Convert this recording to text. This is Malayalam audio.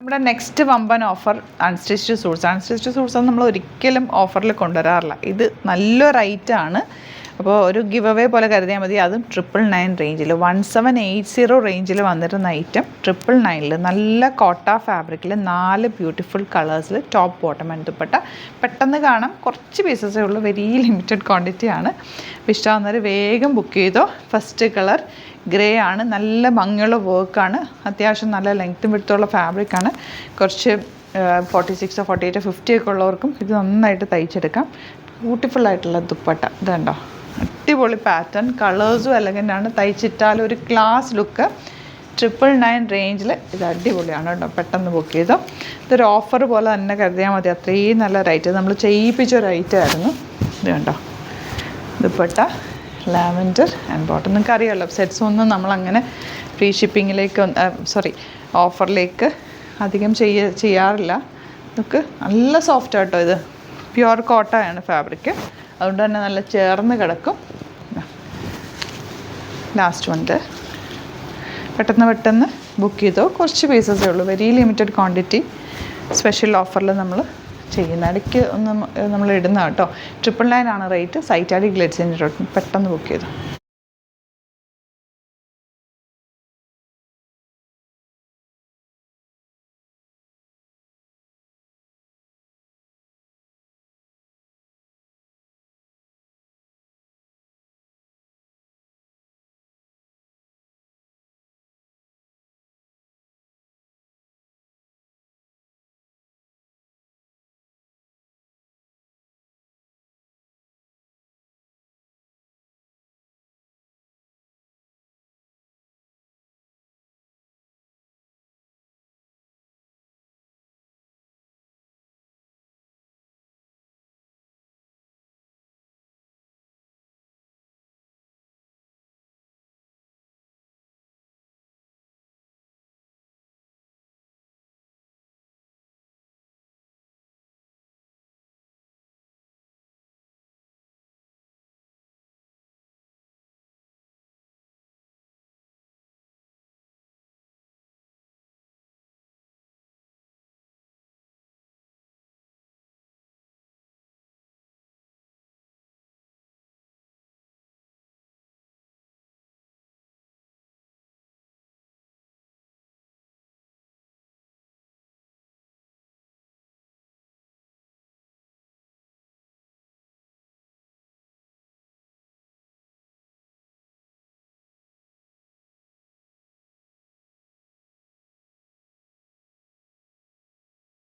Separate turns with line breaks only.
നമ്മുടെ നെക്സ്റ്റ് വമ്പൻ ഓഫർ അൺസ്റ്റിച്ച്ഡ് സൂട്ട്സ് നമ്മൾ ഒരിക്കലും ഓഫറിൽ കൊണ്ടുവരാറില്ല. ഇത് നല്ലൊരു ഐറ്റമാണ്. അപ്പോൾ ഒരു ഗിവ് അവേ പോലെ കരുതിയാൽ മതി. അതും 999 റേഞ്ചിൽ 1780 റേഞ്ചിൽ വന്നിരുന്ന ഐറ്റം 999 നല്ല കോട്ട ഫാബ്രിക്കിൽ 4 ബ്യൂട്ടിഫുൾ കളേഴ്സിൽ ടോപ്പ് ബോട്ടം ആൻഡ് ദുപ്പട്ട. പെട്ടെന്ന് കാണാം, കുറച്ച് പീസസേ ഉള്ളൂ, വെരി ലിമിറ്റഡ് ക്വാണ്ടിറ്റി ആണ്. അപ്പോൾ ഇഷ്ടമാകുന്നവർ വേഗം ബുക്ക് ചെയ്തോ. ഫസ്റ്റ് കളർ ഗ്രേ ആണ്, നല്ല ഭംഗിയുള്ള വർക്കാണ്, അത്യാവശ്യം നല്ല ലെങ്ത്തും വിടുത്തുള്ള ഫാബ്രിക്കാണ്. കുറച്ച് 46, 48, 50 ഒക്കെ ഉള്ളവർക്കും ഇത് നന്നായിട്ട് തയ്ച്ചെടുക്കാം. ബ്യൂട്ടിഫുള്ളായിട്ടുള്ള ദുപ്പട്ട ഇതുണ്ടോ, അടിപൊളി പാറ്റേൺ, കളേഴ്സും എലഗൻ്റ് ആണ്. തയ്ച്ചിട്ടാൽ ഒരു ക്ലാസ് ലുക്ക്. 999 റേഞ്ചിൽ ഇത് അടിപൊളിയാണ് കേട്ടോ. പെട്ടെന്ന് ബുക്ക് ചെയ്തോ. ഇതൊരു ഓഫർ പോലെ തന്നെ കരുതിയാൽ മതി, അത്രയും നല്ല റൈറ്റ്. നമ്മൾ ചെയ്യിപ്പിച്ചൊരു ഐറ്റമായിരുന്നു ഇത് കണ്ടോ. Dupatta lavender and bottom. നിങ്ങൾക്ക് അറിയാമല്ലോ, സെറ്റ്സ് ഒന്നും നമ്മളങ്ങനെ ഫ്രീ ഷിപ്പിങ്ങിലേക്ക് ഓഫറിലേക്ക് അധികം ചെയ്യാറില്ല. നമുക്ക് നല്ല സോഫ്റ്റ് ആട്ടോ, ഇത് പ്യുവർ കോട്ടയാണ് ഫാബ്രിക്, അതുകൊണ്ട് തന്നെ നല്ല ചേർന്ന് കിടക്കും. ലാസ്റ്റ് വണ്ട് പെട്ടെന്ന് ബുക്ക് ചെയ്തോ. കുറച്ച് പീസസേ ഉള്ളൂ, വെരി ലിമിറ്റഡ് ക്വാണ്ടിറ്റി. സ്പെഷ്യൽ ഓഫറിൽ നമ്മൾ ചെയ്യുന്ന ഇടയ്ക്ക് ഒന്ന് നമ്മൾ ഇടുന്ന കേട്ടോ. 999 ആണ് റേറ്റ്. സൈറ്റ് ഐ ഡി ഗ്ലിറ്റ്സിൻ്റെ പെട്ടെന്ന് ബുക്ക് ചെയ്തു.